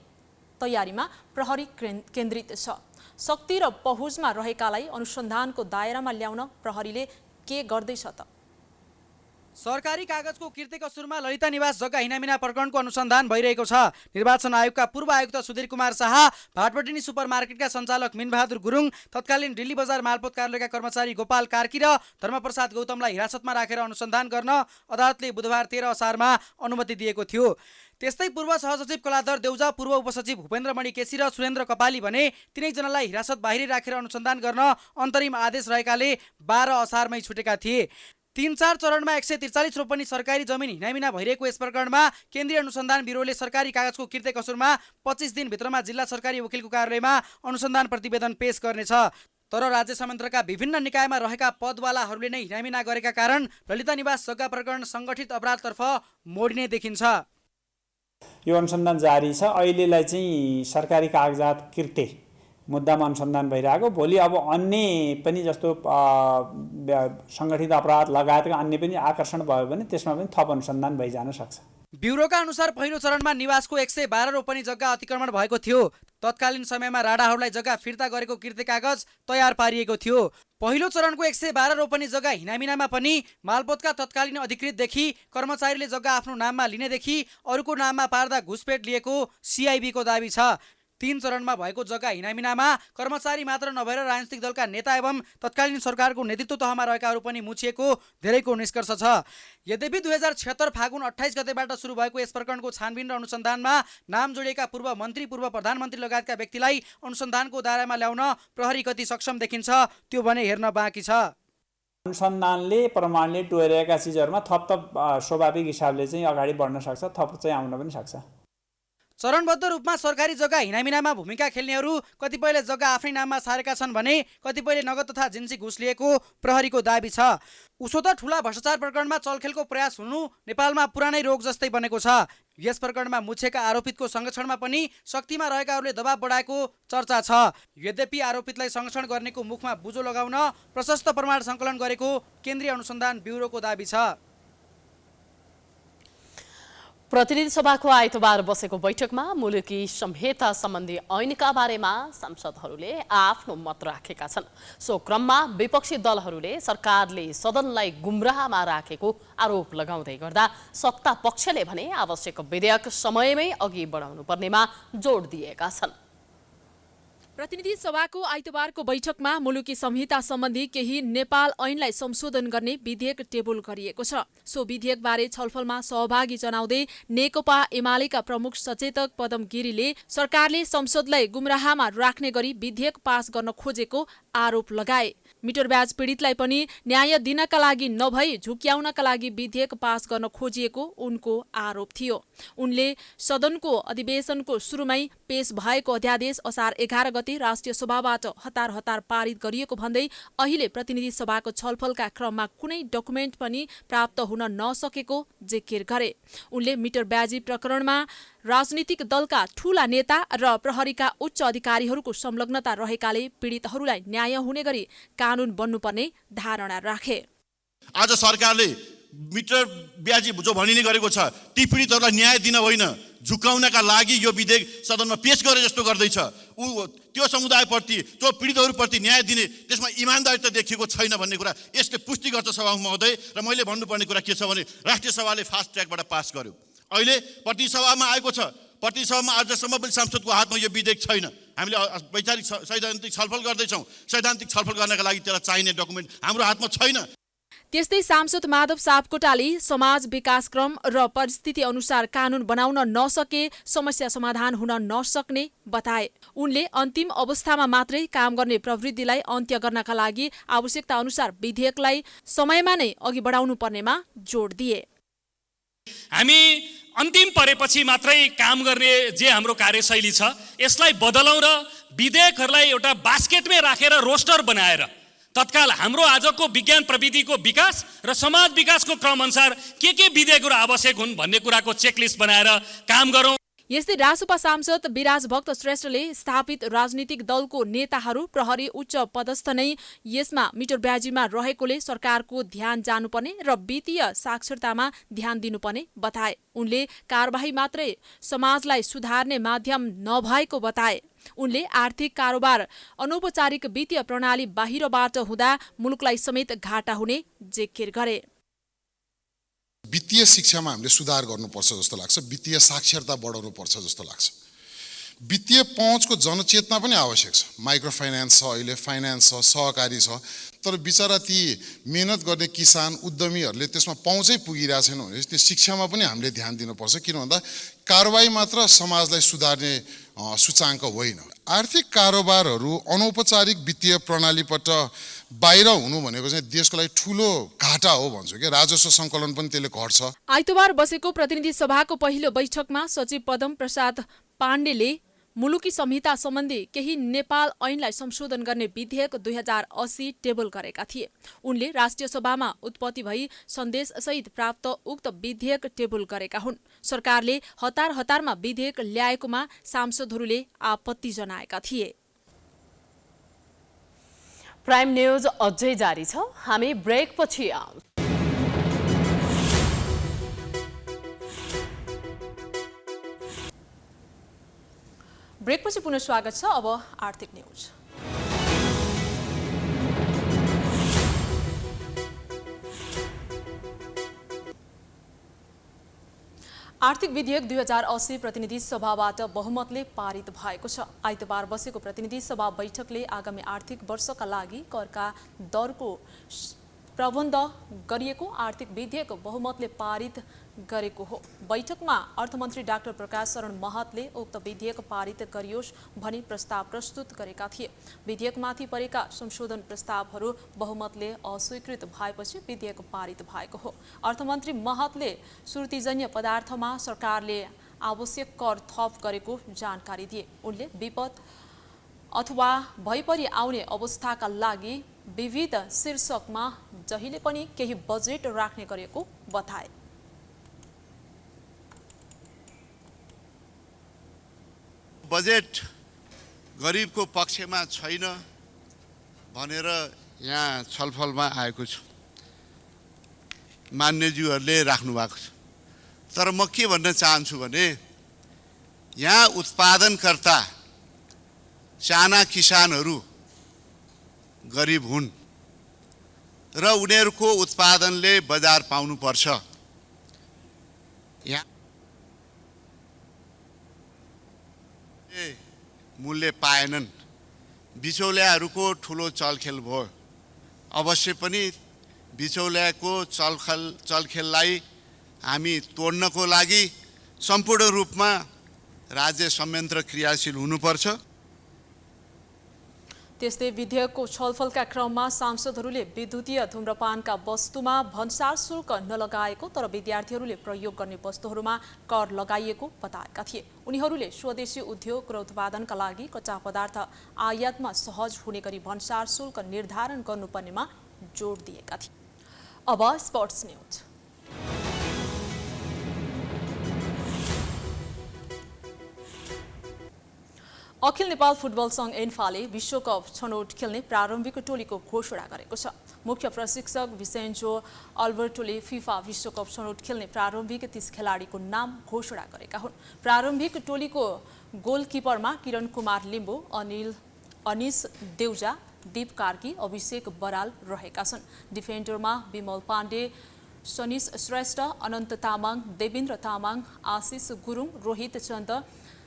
तयारीमा प्रहरी केन्द्रित छ। शक्ति र पहुँचमा रहेकालाई अनुसन्धानको दायरामा ल्याउन प्रहरीले के गर्दैछ त? सरकारी कागजको किर्ते कसुरमा ललिता निवास जग्गा हिनामिना प्रकरणको अनुसन्धान भइरहेको छ। निर्वाचन आयोगका पूर्व आयुक्त सुधीर कुमार शाह, भाटपटिनी सुपरमार्केटका सञ्चालक मिनबहादुर गुरुङ, तत्कालीन दिल्ली बजार मालपोत कार्यालयका कर्मचारी गोपाल कार्की र धर्मप्रसाद गौतमलाई हिरासतमा राखेर अनुसन्धान गर्न अदालतले बुधबार 13 असारमा अनुमति दिएको थियो। त्यस्तै पूर्व सहसचिव कलाधर देउजा, पूर्व उपसचिव भूपेन्द्रमणि केसी र सुरेन्द्र कपाली भने तिनैजनालाई हिरासत बाहिरै राखेर अनुसन्धान गर्न अन्तरिम आदेश रहेकाले 12 असारमै छुटेका थिए। 3-4 चरणमा 143 रोपनी सरकारी जमिन हिनामिना भइरहेको यस प्रकरणमा केन्द्रीय अनुसन्धान ब्युरोले सरकारी कागजको किर्ते कसुरमा 25 दिनभित्रमा जिल्ला सरकारी वकिलको कार्यालयमा अनुसन्धान प्रतिवेदन पेश गर्नेछ। तर राज्य संयन्त्रका विभिन्न निकायमा रहेका पदवालाहरूले नै हिनामिना गरेका कारण ललिता निवास जग्गा प्रकरण सङ्गठित अपराधतर्फ मोडिने देखिन्छ। यो अनुसन्धान जारी छ। अहिलेलाई चाहिँ सरकारी कागजात किर्ते मुद्दामा अनुसन्धान भइरहेको, भोलि अब अन्य पनि जस्तो सङ्गठित अपराध लगायतका अन्य पनि आकर्षण भयो भने त्यसमा पनि थप अनुसन्धान भइजान सक्छ। ब्युरोका अनुसार पहिलो चरणमा निवासको 112 रोपनी जग्गा अतिक्रमण भएको थियो। तत्कालीन समयमा राणाहरूलाई जग्गा फिर्ता गरेको किर्ते कागज तयार पारिएको थियो। पहिलो चरणको 112 रोपनी जग्गा हिनामिनामा पनि मालपोतका तत्कालीन अधिकृतदेखि कर्मचारीले जग्गा आफ्नो नाममा लिनेदेखि अरूको नाममा पार्दा घुसपेट लिएको सिआइबीको दाबी छ। 3 चरणमा भएको जग्गा हिनामिनामा कर्मचारी मात्र नभएर राजनीतिक दलका नेता एवं तत्कालीन सरकारको नेतृत्व तहमा रहेकाहरू पनि मुछिएको धेरैको निष्कर्ष छ। यद्यपि 2076 फागुन 28 गतेबाट सुरु भएको यस प्रकरणको छानबिन र अनुसन्धानमा नाम जोडिएका पूर्व मन्त्री, पूर्व प्रधानमन्त्री लगायतका व्यक्तिलाई अनुसन्धानको दायरामा ल्याउन प्रहरी कति सक्षम देखिन्छ त्यो भने हेर्न बाँकी छ। अनुसन्धानले प्रमाणले टोरिएका चिजहरूमा थप स्वाभाविक हिसाबले चाहिँ अगाडि बढ्न सक्छ, थप चाहिँ आउन पनि सक्छ। चरणबद्ध रूपमा सरकारी जग्गा हिनामिनामा भूमिका खेल्नेहरू कतिपयले जग्गा आफ्नै नाममा सारेका छन् भने कतिपयले नगद तथा जिन्सी घुस लिएको प्रहरीको दाबी छ। उसो त ठूला भ्रष्टाचार प्रकरणमा चलखेलको प्रयास हुनु नेपालमा पुरानै रोग जस्तै बनेको छ। यस प्रकरणमा मुछेका आरोपितको संरक्षणमा पनि शक्तिमा रहेकाहरूले दबाब बढाएको चर्चा छ। यद्यपि आरोपितलाई संरक्षण गर्नेको मुखमा बुझो लगाउन प्रशस्त प्रमाण सङ्कलन गरेको केन्द्रीय अनुसन्धान ब्युरोको दाबी छ। प्रतिनिधि सभाको आइतबार बसेको बैठकमा मुलुकी संहिता सम्बन्धी ऐनका बारेमा सांसदहरूले आफ्नो मत राखेका छन्। सो क्रममा विपक्षी दलहरूले सरकारले सदनलाई गुमराहमा राखेको आरोप लगाउँदै गर्दा सत्ता पक्षले भने आवश्यक विधेयक समयमै अघि बढाउनु पर्नेमा जोड दिएका छन्। प्रतिनिधि सभाको आइतबारको बैठकमा मुलुकी संहिता सम्बन्धी केही नेपाल ऐनलाई संशोधन गर्ने विधेयक टेबल गरिएको छ। सो विधेयकबारे छलफलमा सहभागी जनाउँदै नेकपा एमालेका प्रमुख सचेतक पदम गिरीले सरकारले संसदलाई गुमराहमा राख्ने गरी विधेयक पास गर्न खोजेको आरोप लगाए। मिटर ब्याज पीडितलाई पनि न्याय दिनका लागि नभई झुक्याउनका लागि विधेयक पास गर्न खोजिएको उनको आरोप थियो। उनले सदनको अधिवेशनको सुरुमै पेश भएको अध्यादेश असार 11 गते राष्ट्रिय सभाबाट हतार हतार पारित गरिएको भन्दै अहिले प्रतिनिधि सभाको छलफलका क्रममा कुनै डकुमेन्ट पनि प्राप्त हुन नसकेको जिकिर गरे। उनले मिटर ब्याजी प्रकरणमा राजनीतिक दलका ठूला नेता र प्रहरीका उच्च अधिकारीहरूको संलग्नता रहेकाले पीडितहरूलाई न्याय हुने गरी कानून बन्नुपर्ने धारणा राखे। आज सरकारले मिटर ब्याजी जो भनिने गरेको छ ती पीडितहरूलाई न्याय दिन होइन झुकाउनका लागि यो विधेयक सदनमा पेश गरे जस्तो गर्दैछ। त्यो समुदायप्रति त्यो पीडितहरूप्रति न्याय दिने त्यसमा इमान्दारिता देखिएको छैन भन्ने कुरा यसले पुष्टि गर्छ सभामुख महोदय। र मैले भन्नुपर्ने कुरा के छ भने राष्ट्रिय सभाले फास्ट ट्र्याकबाट पास गर्यो। अहिले प्रतिनिधि सभामा आएको छ। प्रतिनिधि सभामा आजसम्म पनि सांसदको हातमा यो विधेयक छैन। हामीले वैचारिक सैद्धान्तिक छलफल गर्दैछौँ। सैद्धान्तिक छलफल गर्नका लागि त्यसलाई चाहिने डकुमेन्ट हाम्रो हातमा छैन। त्यस्तै सांसद माधव सापकोटाले समाज विकासक्रम र परिस्थिति अनुसार कानून बनाउन नसके समस्या समाधान हुन नसक्ने बताए। उनले अन्तिम अवस्थामा मात्रै काम गर्ने प्रवृत्तिलाई अन्त्य गर्नका लागि आवश्यकता अनुसार विधेयकलाई समयमा नै अघि बढाउनु पर्नेमा जोड दिए। हामी अन्तिम परेपछि मात्रै काम गर्ने जे हाम्रो कार्यशैली छ यसलाई बदलौँ र विधेयकहरूलाई एउटा बास्केटमै राखेर रोस्टर बनाएर तत्काल हाम्रो आजको विज्ञान प्रविधिको विकास र समाज विकासको क्रम अनुसार के विधेयकहरू आवश्यक हुन् भन्ने कुराको चेकलिस्ट बनाएर काम गरौँ। यस्तै रासुपा सांसद विराज भक्त श्रेष्ठले स्थापित राजनीतिक दलको नेताहरू प्रहरी उच्च पदस्थ नै यसमा मिटर ब्याजीमा रहेकोले सरकारको ध्यान जानुपर्ने र वित्तीय साक्षरतामा ध्यान दिनुपर्ने बताए। उनले कारबाही मात्रै समाजलाई सुधार्ने माध्यम नभएको बताए। उनले आर्थिक कारोबार अनौपचारिक वित्तीय प्रणाली बाहिरबाट हुँदा मुलुकलाई समेत घाटा हुने जिकिर गरे। वित्तीय शिक्षामा हामीले सुधार गर्नुपर्छ जस्तो लाग्छ। वित्तीय साक्षरता बढाउनु पर्छ जस्तो लाग्छ। वित्तीय पहुँचको जनचेतना पनि आवश्यक छ। माइक्रो फाइनेन्स छ, अहिले फाइनेन्स छ, सहकारी छ, तर बिचरा ती मेहनत गर्ने किसान उद्यमीहरूले त्यसमा पहुँचै पुगिरहेको छैन भने त्यो शिक्षामा पनि हामीले ध्यान दिनुपर्छ। किन भन्दा कारबाही मात्र समाजलाई सुधार्ने सूचाङ्क होइन। आर्थिक कारोबारहरू अनौपचारिक वित्तीय प्रणालीबाट बाहिर हुनु भनेको चाहिँ देशको लागि ठुलो घाटा हो भन्छु के। राजस्व सङ्कलन पनि त्यसले घट्छ। आइतबार बसेको प्रतिनिधि सभाको पहिलो बैठकमा सचिव पदम प्रसाद पाण्डेले मुलुकी संहिता सम्बन्धी केही नेपाल ऐनलाई संशोधन गर्ने विधेयक 2080 टेबल गरेका थिए। उनले राष्ट्रिय सभामा उत्पत्ति भई सन्देशसहित प्राप्त उक्त विधेयक टेबल गरेका हुन्। सरकारले हतार हतारमा विधेयक ल्याएकोमा सांसदहरूले आपत्ति जनाएका थिए। प्राइम न्यूज अझै जारी छ। हामी ब्रेकपछि आउँछौँ। ब्रेकपछि पुनः स्वागत छ। अब आर्थिक न्यूज। आर्थिक विधेयक 2080 प्रतिनिधि सभाबाट बहुमतले पारित भएको छ। आइतबार बसेको प्रतिनिधि सभा बैठकले आगामी आर्थिक वर्षका लागि करका दरको प्रबन्ध गरिएको आर्थिक विधेयक बहुमतले पारित गरेको हो। बैठकमा अर्थमन्त्री डाक्टर प्रकाश शरण महतले उक्त विधेयक पारित गरियोस् भनी प्रस्ताव प्रस्तुत गरेका थिए। विधेयकमाथि परेका संशोधन प्रस्तावहरू बहुमतले अस्वीकृत भएपछि विधेयक पारित भएको हो। अर्थमन्त्री महतले सुर्तीजन्य पदार्थमा सरकारले आवश्यक कर थप गरेको जानकारी दिए। उनले विपद अथवा भइपरि आउने अवस्थाका लागि विविध शीर्षकमा जहिले पनि केही बजेट राख्ने गरेको बताए। बजेट गरिबको पक्षमा छैन भनेर यहाँ छलफलमा आएको छ, मान्यज्यूहरूले राख्नु भएको छ। तर म के भन्न चाहन्छु भने यहाँ उत्पादनकर्ता साना किसानहरू गरिब हुन् र उनीहरूको उत्पादनले बजार पाउनुपर्छ। यहाँ मूल्य पाएनन्, बिचौलियाहरूको ठुलो चलखेल भयो। अवश्य पनि बिचौलियाको चलखेललाई हामी तोड्नको लागि सम्पूर्ण रूपमा राज्य संयन्त्र क्रियाशील हुनुपर्छ। त्यस्तै विधेयकको छलफलका क्रममा सांसदहरूले विद्युतीय धूम्रपानका वस्तुमा भन्सार शुल्क नलगाएको तर विद्यार्थीहरूले प्रयोग गर्ने वस्तुहरूमा कर लगाइएको बताएका थिए। उनीहरूले स्वदेशी उद्योग र उत्पादनका लागि कच्चा पदार्थ आयातमा सहज हुने गरी भन्सार शुल्क निर्धारण गर्नुपर्नेमा जोड दिएका थिए। अब स्पोर्ट्स न्यूज। अखिल नेपाल फुटबल सङ्घ एन्फाले विश्वकप छनौट खेल्ने प्रारम्भिक टोलीको घोषणा गरेको छ। मुख्य प्रशिक्षक भिसेन्जो अल्बर्टोले फिफा विश्वकप छनौट खेल्ने प्रारम्भिक 30 खेलाडीको नाम घोषणा गरेका हुन्। प्रारम्भिक टोलीको गोलकिपरमा किरण कुमार लिम्बू, अनिस देउजा, दीप कार्की, अभिषेक बराल रहेका छन्। डिफेन्डरमा विमल पाण्डे, सनिस श्रेष्ठ, अनन्त तामाङ, देवेन्द्र तामाङ, आशिष गुरुङ, रोहित चन्द,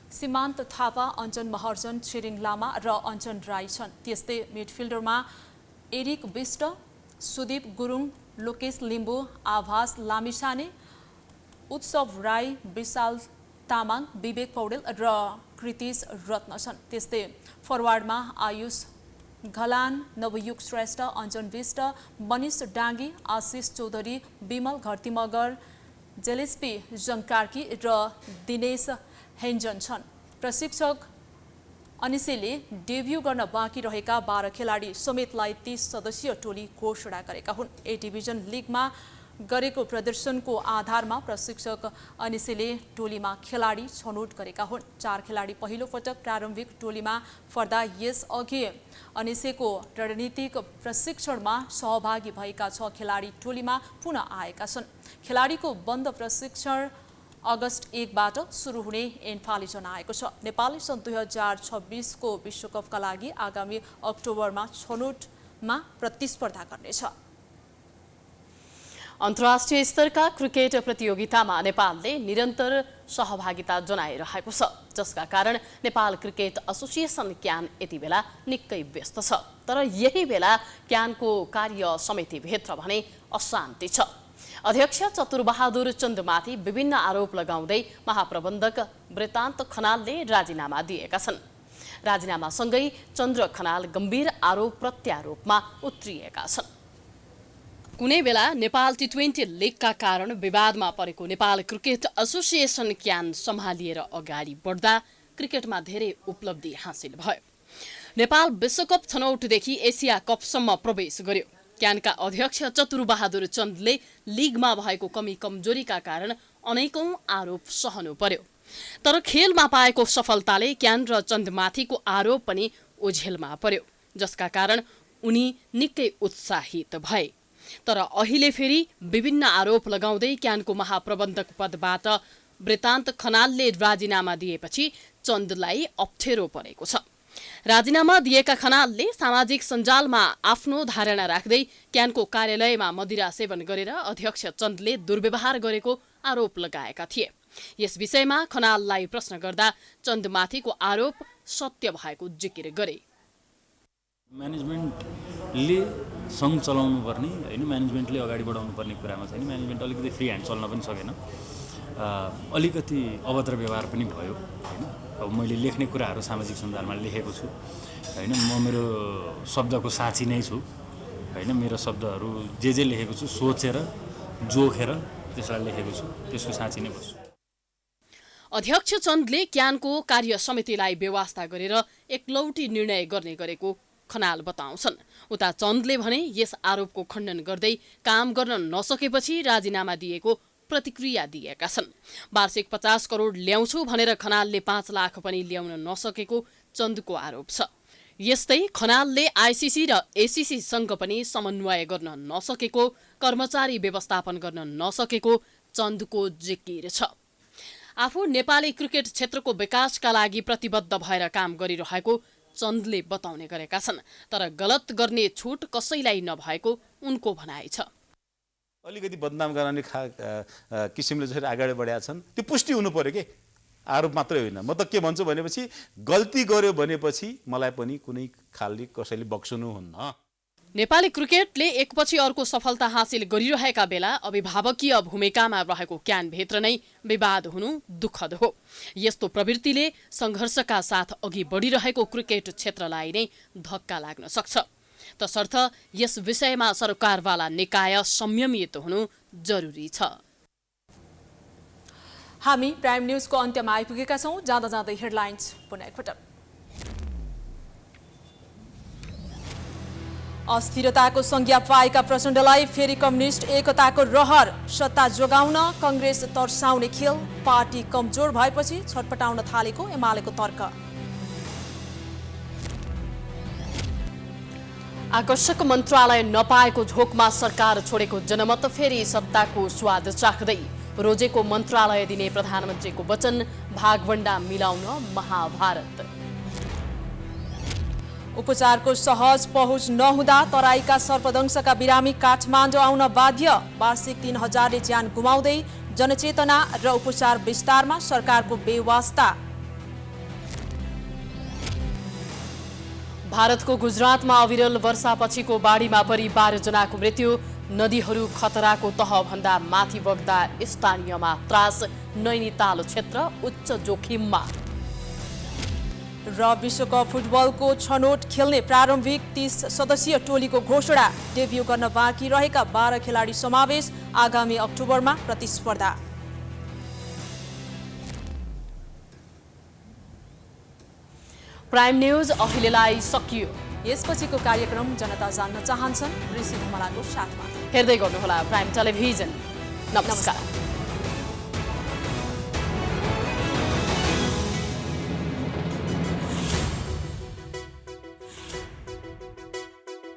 सीमान्त थापा, अञ्जन महर्जन, छिरिङ लामा र अञ्जन राई छन्। त्यस्तै मिडफिल्डरमा एरिक विष्ट, सुदीप गुरुङ, लोकेश लिम्बू, आभास लामिछाने, उत्सव राई, विशाल तामाङ, विवेक पौडेल र कृतिश रत्न छन्। त्यस्तै फरवार्डमा आयुष घलान, नवयुग श्रेष्ठ, अञ्जन विष्ट, मनिष डाङ्गी, आशिष चौधरी, विमल घरती-मगर, जेलेस्पी जङ्कार्की र दिनेश हेन्जन छन्। प्रशिक्षक अनिसेले डेब्यू गर्न बाँकी रहेका 12 खेलाडी समेतलाई 30 सदस्यीय टोली घोषणा गरेका हुन्। ए डिभिजन लिगमा गरेको प्रदर्शनको आधारमा प्रशिक्षक अनिसेले टोलीमा खेलाडी छनौट गरेका हुन्। 4 खेलाडी पहिलो पटक प्रारम्भिक टोलीमा पर्दा यसअघि अनिसेको रणनीतिक प्रशिक्षणमा सहभागी भएका 6 खेलाडी टोलीमा पुनः आएका छन्। खेलाडीको बन्द प्रशिक्षण अगस्त 1बाट सुरु हुने एन्फाले जनाएको छ। नेपालले सन् 2026 को विश्वकपका लागि आगामी अक्टोबरमा छनौटमा प्रतिस्पर्धा गर्नेछ। अन्तर्राष्ट्रिय स्तरका क्रिकेट प्रतियोगितामा नेपालले निरन्तर सहभागिता जनाइरहेको छ, जसका कारण नेपाल क्रिकेट एसोसिएसन क्यान यति बेला निकै व्यस्त छ। तर यही बेला क्यानको कार्य समितिभित्र भने अशान्ति छ। अध्यक्ष चतुरबहादुर चन्दमाथि विभिन्न आरोप लगाउँदै महाप्रबन्धक वृत्तान्त खनालले राजीनामा दिएका छन्। राजीनामासँगै चन्द्र खनाल गम्भीर आरोप प्रत्यारोपमा उत्रिएका छन्। कुनै बेला नेपाल टी20 लिगका कारण विवादमा परेको नेपाल क्रिकेट एसोसिएसन क्यान सम्हालिएर अगाडि बढ्दा क्रिकेटमा धेरै उपलब्धि हासिल भयो। नेपाल विश्वकप छनौटदेखि एसिया कपसम्म प्रवेश गर्यो। क्यानका अध्यक्ष चतुरबहादुर चन्दले लिगमा भएको कमी कमजोरीका कारण अनेकौं आरोप सहनु पर्यो। तर खेलमा पाएको सफलताले क्यान र चन्दमाथिको आरोप पनि ओझेलमा पर्यो, जसका कारण उनी निकै उत्साहित भए। तर अहिले फेरि विभिन्न आरोप लगाउँदै क्यानको महाप्रबन्धक पदबाट वृत्तान्त खनालले राजीनामा दिएपछि चन्दलाई अप्ठ्यारो परेको छ। राजीनामा दिएका खनालले सामाजिक सञ्जालमा आफ्नो धारणा राख्दै क्यानको कार्यालयमा मदिरा सेवन गरेर अध्यक्ष चन्दले दुर्व्यवहार गरेको आरोप लगाएका थिए। यस विषयमा खनाललाई प्रश्न गर्दा चन्दमाथिको आरोप सत्य भएको जिकिर गरे। म्यानेजमेन्टले सङ्घ चलाउनु पर्ने होइन, म्यानेजमेन्टले अगाडि बढाउनु पर्ने कुरामा छैन। म्यानेजमेन्ट अलिकति फ्री ह्यान्ड चल्न पनि सकेन, अलिकति अभद्र व्यवहार पनि भयो होइन। अब मैले लेख्ने कुराहरू सामाजिक सञ्जालमा लेखेको छु होइन, म मेरो शब्दको साक्षी नै छु होइन। मेरो शब्दहरू जे लेखेको छु सोचेर जोखेर त्यसलाई लेखेको छु, त्यसको साक्षी नै बस्छु। अध्यक्ष चन्दले क्यानको कार्य समितिलाई बेवास्ता गरेर एकलौटी निर्णय गर्ने गरेको खनाल बताउँछन्। उता चन्दले भने यस आरोपको खण्डन गर्दै काम गर्न नसकेपछि राजीनामा दिएको प्रतिक्रिया दिएका छन्। वार्षिक 50 करोड ल्याउँछु भनेर खनालले 5 लाख पनि ल्याउन नसकेको चन्दको आरोप छ। यस्तै खनालले आइसिसी र एसिसी सँग पनि समन्वय गर्न नसकेको, कर्मचारी व्यवस्थापन गर्न नसकेको चन्दको जिकिर छ। आफू नेपाली क्रिकेट क्षेत्रको विकासका लागि प्रतिबद्ध भएर काम गरिरहेको चन्दले बताउने गरेका छन्, तर गलत गर्ने छुट कसैलाई नभएको उनको भनाइ छ। अलिकति बदनाम गराउने किसिमले जसरी अगाडि बढेका छन् त्यो पुष्टि हुनु पर्यो के, आरोप मात्रै होइन। म त के भन्छु भनेपछि गल्ती गर्यो भनेपछि मलाई पनि कुनै खालले कसैले बक्सनु हुन्न। नेपाली क्रिकेटले एकपछि अर्को सफलता हासिल गरिरहेका बेला अभिभावकीय भूमिकामा रहेको क्यानभित्र नै विवाद हुनु दुःखद हो। यस्तो प्रवृत्तिले सङ्घर्षका साथ अघि बढिरहेको क्रिकेट क्षेत्रलाई नै धक्का लाग्न सक्छ। तसर्थ यस विषयमा सरकारवाला निकाय संयमित हुनु जरुरी छ। हामी प्राइम न्यूजको अन्त्यमा आइपुगेका छौं। जाँदा जाँदै हेडलाइन्स पुनः एकपटक। अस्थिरताको संज्ञा पाएका प्रचण्डलाई फेरि कम्युनिस्ट एकताको रहर, सत्ता जोगाउन कांग्रेस तर्साउने खेल, पार्टी कमजोर भएपछि छटपटाउन थालेको एमालेको तर्क। आकर्षक मन्त्रालय नपाएको झोकमा सरकार छोडेको जनमत फेरि सत्ताको स्वाद चाख्दै, रोजेको मन्त्रालय दिने प्रधानमन्त्रीको वचन, भागवण्डा मिलाउन महाभारत। उपचारको सहज पहुँच नहुँदा तराईका सर्पदंशका बिरामी काठमाडौँ आउन बाध्य, वार्षिक 3000ले ज्यान गुमाउँदै जनचेतना र उपचार विस्तारमा सरकारको बेवास्ता। भारतको गुजरातमा अविरल वर्षापछिको बाढीमा परि 12 जनाको मृत्यु, नदीहरू खतराको तहभन्दा माथि बग्दा स्थानीयमा त्रास, नैनीताल क्षेत्र उच्च जोखिममा। र विश्वकप फुटबलको छनौट खेल्ने प्रारम्भिक 30 सदस्यीय टोलीको घोषणा, डेब्यू गर्न बाँकी रहेका 12 खेलाडी समावेश, आगामी अक्टोबरमा प्रतिस्पर्धा। प्राइम न्यूज अहिलेलाई सकियो। यसपछिको कार्यक्रम जनता जान्न चाहन्छन् ऋषि धमलाको साथमा हेर्दै गर्नुहोला प्राइम टेलिभिजन। नमस्कार।